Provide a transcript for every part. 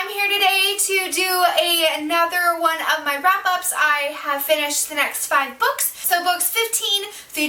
I'm here today to do another one of my wrap-ups. I have finished the next 5 books, so books 15 through 20,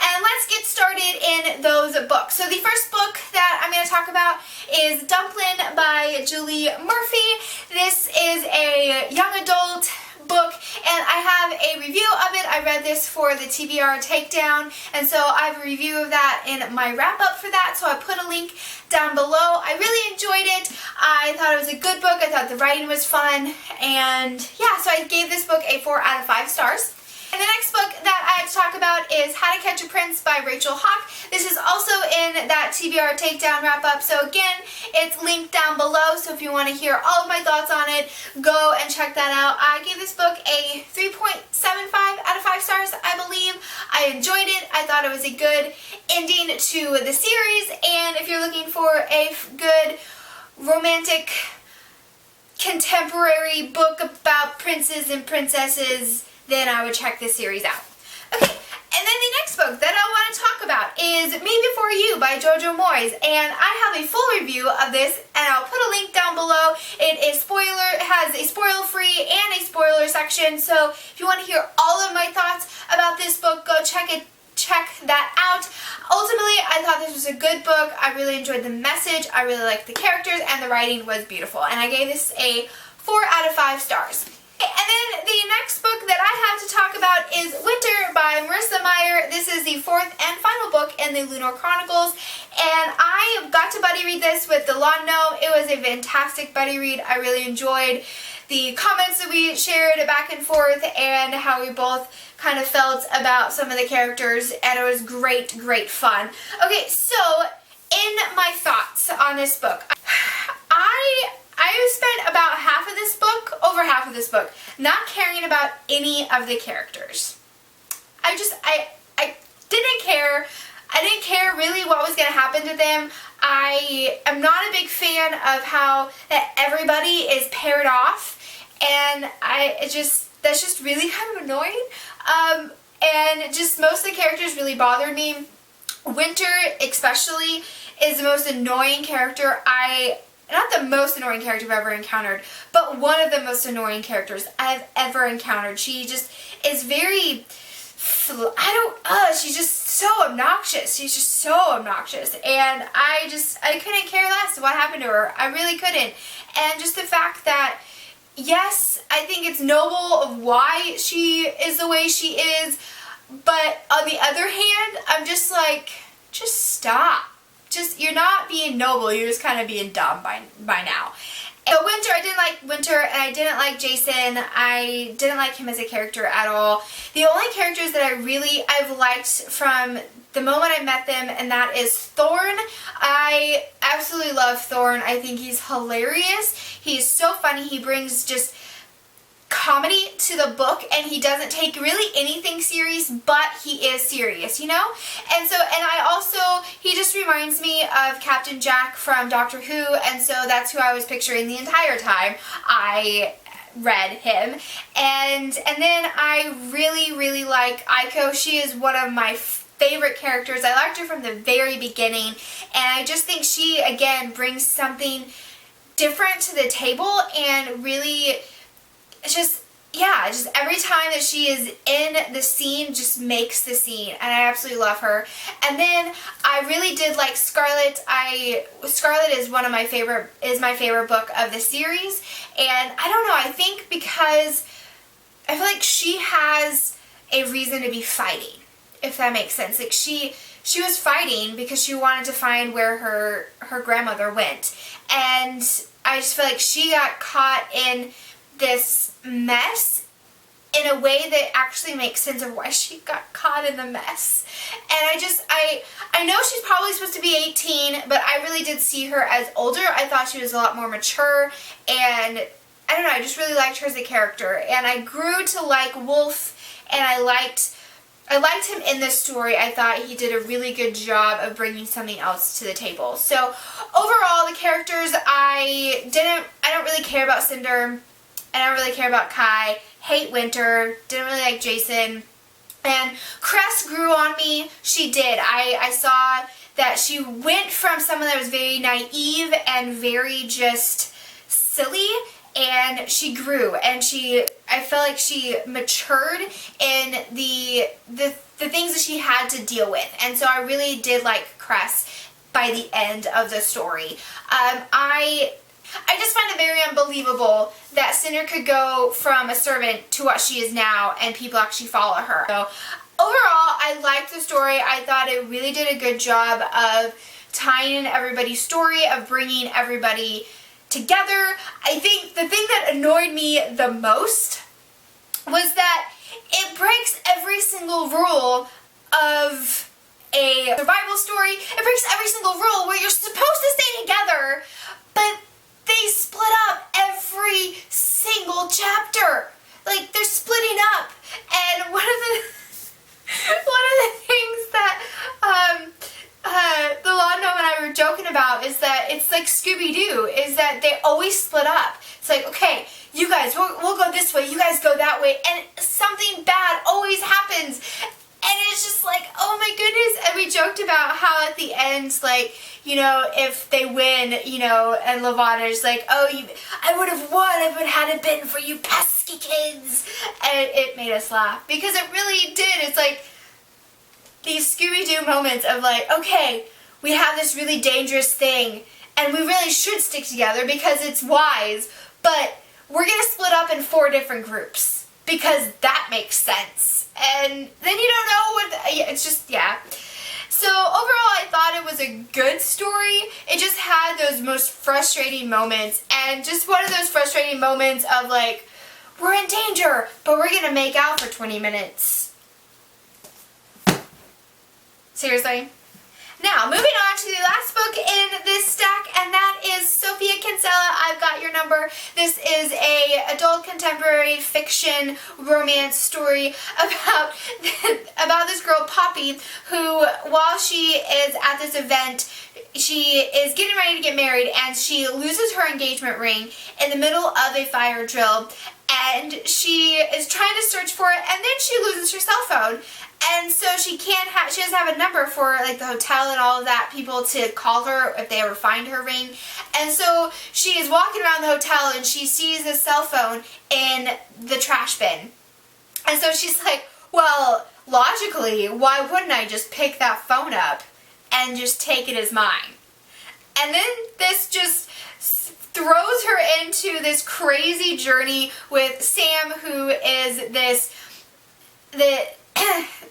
and let's get started in those books. So the first book that I'm going to talk about is Dumplin by Julie Murphy. This is a young adult book, and I have a review of it. I read this for the TBR takedown, and so I have a review of that in my wrap-up for that, so I put a link down below. I really enjoyed it. I thought it was a good book. I thought the writing was fun, and yeah, so I gave this book a 4 out of 5 stars. And the next book that I have to talk about is How to Catch a Prince by Rachel Hauck. This is also in that TBR takedown wrap-up, so again, it's linked down below, so if you want to hear all of my thoughts on it, go and check that out. I gave this book a 3.75 out of 5 stars, I believe. I enjoyed it. I thought it was a good ending to the series, and if you're looking for a good romantic contemporary book about princes and princesses, then I would check this series out. Okay, and then the next book that I want to talk about is Me Before You by Jojo Moyes, and I have a full review of this, and I'll put a link down below. It has a spoiler-free and a spoiler section, so if you want to hear all of my thoughts about this book, go check that out. Ultimately, I thought this was a good book. I really enjoyed the message, I really liked the characters, and the writing was beautiful, and I gave this a 4 out of 5 stars. And then the next book that I have to talk about is Winter by Marissa Meyer. This is the 4th and final book in the Lunar Chronicles, and I got to buddy read this with Delano. It was a fantastic buddy read. I really enjoyed the comments that we shared back and forth and how we both kind of felt about some of the characters, and it was great fun. Okay, so in my thoughts on this book, I spent about over half of this book, not caring about any of the characters. I didn't care. I didn't care really what was going to happen to them. I am not a big fan of how that everybody is paired off, and that's just really kind of annoying. And just most of the characters really bothered me. Winter especially is the most annoying character not the most annoying character I've ever encountered, but one of the most annoying characters I've ever encountered. She just is very, she's just so obnoxious. She's just so obnoxious, and I couldn't care less what happened to her. I really couldn't. And just the fact that, yes, I think it's noble of why she is the way she is, but on the other hand, I'm just like, just stop. You're not being noble, you're just kind of being dumb by now. So Winter, I didn't like Winter, and I didn't like Jason. I didn't like him as a character at all. The only characters that I've liked from the moment I met them, and that is Thorn. I absolutely love Thorn. I think he's hilarious. He's so funny. He brings just comedy to the book, and he doesn't take really anything serious, but he is serious, you know? And he just reminds me of Captain Jack from Doctor Who, and so that's who I was picturing the entire time I read him. And then I really like Aiko. She is one of my favorite characters. I liked her from the very beginning, and I just think she, again, brings something different to the table, and really just every time that she is in the scene just makes the scene, and I absolutely love her. And then I really did like Scarlet. Scarlet is my favorite book of the series, and I don't know, I think because I feel like she has a reason to be fighting, if that makes sense. Like she was fighting because she wanted to find where her grandmother went, and I just feel like she got caught in this mess in a way that actually makes sense of why she got caught in the mess. And I know she's probably supposed to be 18, but I really did see her as older. I thought she was a lot more mature, and I don't know, I just really liked her as a character, and I grew to like Wolf, and I liked him in this story. I thought he did a really good job of bringing something else to the table. So overall, the characters, I don't really care about Cinder. I don't really care about Kai. Hate Winter. Didn't really like Jason. And Cress grew on me. She did. I saw that she went from someone that was very naive and very just silly, and she grew, and I feel like she matured in the things that she had to deal with. And so I really did like Cress by the end of the story. I just find it very unbelievable that Cinder could go from a servant to what she is now, and people actually follow her. So overall, I liked the story. I thought it really did a good job of tying in everybody's story, of bringing everybody together. I think the thing that annoyed me the most was that it breaks every single rule of a survival story. It breaks every single rule where you're supposed to stay together, but they split up every single chapter. Like, they're splitting up. And one of the things that the law gnome and I were joking about is that it's like Scooby-Doo, is that they always split up. It's like, okay, you guys, we'll go this way, you guys go that way, and something bad always happens. And it's just like, oh my goodness. And we joked about how at the end, like, you know, if they win, you know, and Lavada's like, oh, I would have won if it hadn't been for you pesky kids. And it made us laugh because it really did. It's like these Scooby-Doo moments of like, okay, we have this really dangerous thing and we really should stick together because it's wise, but we're going to split up in 4 different groups because that makes sense. And then you don't know what, it's just, yeah. So overall, I thought it was a good story. It just had those most frustrating moments, and just one of those frustrating moments of like, we're in danger, but we're gonna make out for 20 minutes. Seriously? Now, moving on to the last book in this stack, and that is Sofia Kinsella, I've Got Your Number. This is a adult contemporary fiction romance story about this girl, Poppy, who, while she is at this event, she is getting ready to get married, and she loses her engagement ring in the middle of a fire drill, and she is trying to search for it, and then she loses her cell phone. And so she doesn't have a number for like the hotel and all of that, people to call her if they ever find her ring. And so she is walking around the hotel and she sees this cell phone in the trash bin. And so she's like, well, logically, why wouldn't I just pick that phone up and just take it as mine? And then this just throws her into this crazy journey with Sam, who is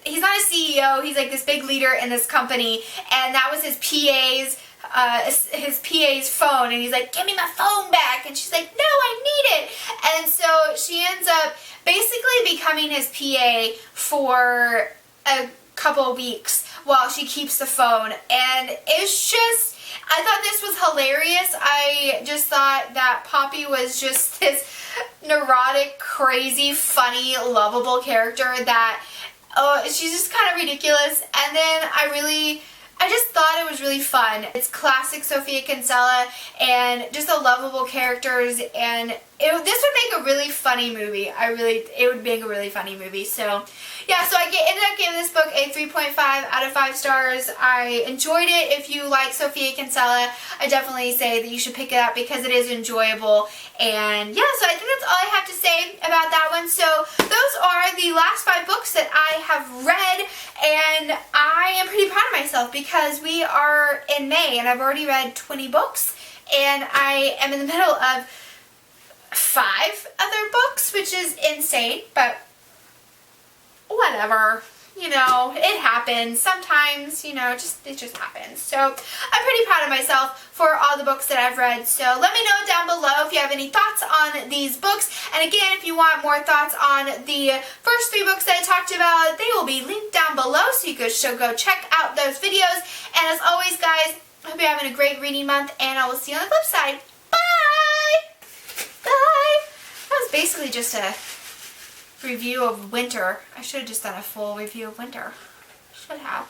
he's not a CEO, he's like this big leader in this company, and that was his PA's phone, and he's like, give me my phone back, and she's like, no, I need it. And so she ends up basically becoming his PA for a couple weeks while she keeps the phone, and it's just, I thought this was hilarious. I just thought that Poppy was just this neurotic, crazy, funny, lovable character that, oh, she's just kind of ridiculous. And then I just thought it was really fun. It's classic Sofia Kinsella and just the lovable characters, and this would make a really funny movie. It would make a really funny movie. So yeah, so I ended up giving this book a 3.5 out of 5 stars. I enjoyed it. If you like Sofia Kinsella, I definitely say that you should pick it up because it is enjoyable. And yeah, so I think that's all I have to say about that one. So those are the last 5 books that I have read, and I am pretty proud of myself because we are in May and I've already read 20 books, and I am in the middle of 5 other books, which is insane, but whatever, you know, it happens sometimes, you know, it just happens. So I'm pretty proud of myself for all the books that I've read. So let me know down below if you have any thoughts on these books. And again, if you want more thoughts on the first 3 books that I talked about, they will be linked down below, so you should go check out those videos. And as always, guys, I hope you're having a great reading month, and I will see you on the flip side. Bye! Bye! That was basically just a review of winter. I should have just done a full review of winter. Should have.